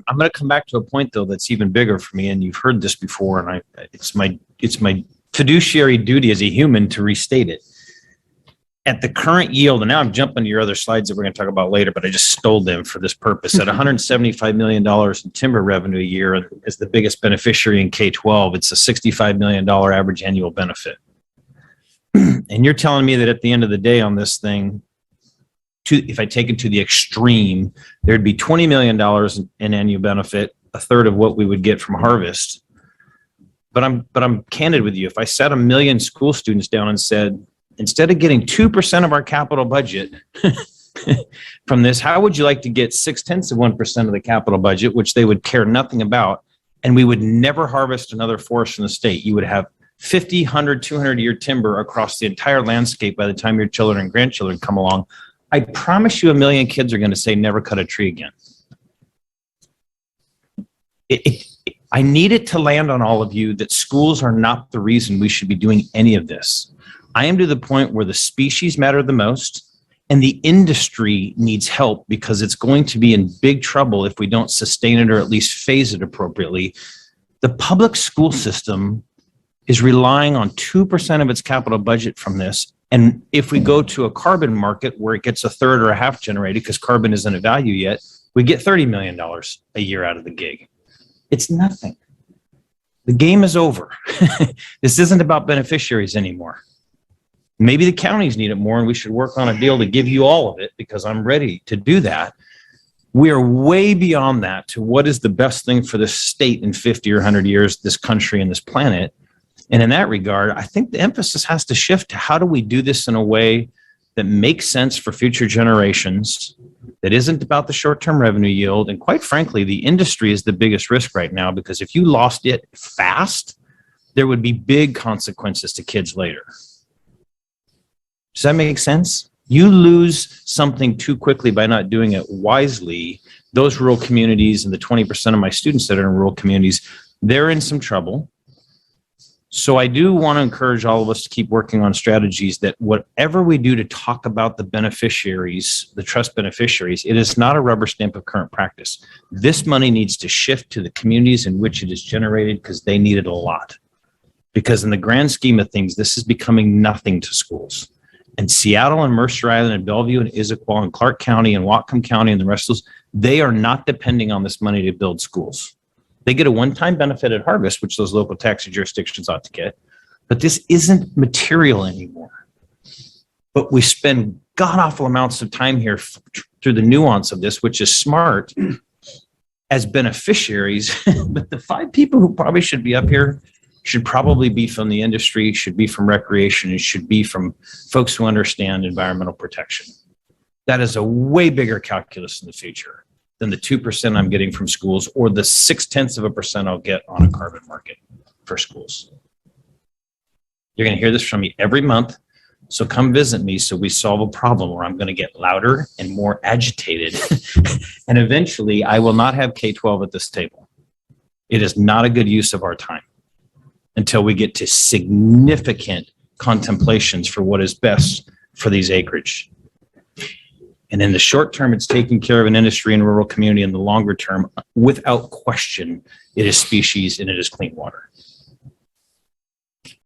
I'm going to come back to a point though that's even bigger for me, and you've heard this before, and it's my fiduciary duty as a human to restate it. At the current yield, and now I'm jumping to your other slides that we're going to talk about later, but I just stole them for this purpose. At $175 million in timber revenue a year as the biggest beneficiary in K-12, it's a $65 million average annual benefit. And you're telling me that at the end of the day on this thing, if I take it to the extreme, there'd be $20 million in annual benefit, a third of what we would get from harvest. But I'm candid with you. If I sat 1 million school students down and said, instead of getting 2% of our capital budget from this, how would you like to get 0.6% of the capital budget, which they would care nothing about, and we would never harvest another forest in the state? You would have 50, 100, 200-year timber across the entire landscape by the time your children and grandchildren come along. I promise you 1 million kids are going to say never cut a tree again. I need it to land on all of you that schools are not the reason we should be doing any of this. I am to the point where the species matter the most and the industry needs help because it's going to be in big trouble if we don't sustain it or at least phase it appropriately. The public school system is relying on 2% of its capital budget from this. And if we go to a carbon market where it gets a third or a half generated because carbon isn't a value yet, we get $30 million a year out of the gig. It's nothing. The game is over. This isn't about beneficiaries anymore. Maybe the counties need it more and we should work on a deal to give you all of it because I'm ready to do that. We are way beyond that to what is the best thing for this state in 50 or 100 years, this country and this planet. And in that regard, I think the emphasis has to shift to how do we do this in a way that makes sense for future generations, that isn't about the short-term revenue yield. And quite frankly, the industry is the biggest risk right now because if you lost it fast, there would be big consequences to kids later. Does that make sense? You lose something too quickly by not doing it wisely. Those rural communities and the 20% of my students that are in rural communities, they're in some trouble. So I do want to encourage all of us to keep working on strategies that whatever we do to talk about the beneficiaries, the trust beneficiaries, it is not a rubber stamp of current practice. This money needs to shift to the communities in which it is generated because they need it a lot. Because in the grand scheme of things, this is becoming nothing to schools. And Seattle and Mercer Island and Bellevue and Issaquah and Clark County and Whatcom County and the rest of those, they are not depending on this money to build schools. They get a one-time benefit at harvest, which those local tax jurisdictions ought to get, but this isn't material anymore. But we spend god-awful amounts of time here through the nuance of this, which is smart, as beneficiaries, but the 5 people who probably should be up here should probably be from the industry, should be from recreation, and should be from folks who understand environmental protection. That is a way bigger calculus in the future than the 2% I'm getting from schools or the 0.6% I'll get on a carbon market for schools. You're going to hear this from me every month. So come visit me so we solve a problem where I'm going to get louder and more agitated. And eventually I will not have K-12 at this table. It is not a good use of our time until we get to significant contemplations for what is best for these acreage. And in the short term, it's taking care of an industry and rural community. In the longer term, without question, it is species and it is clean water.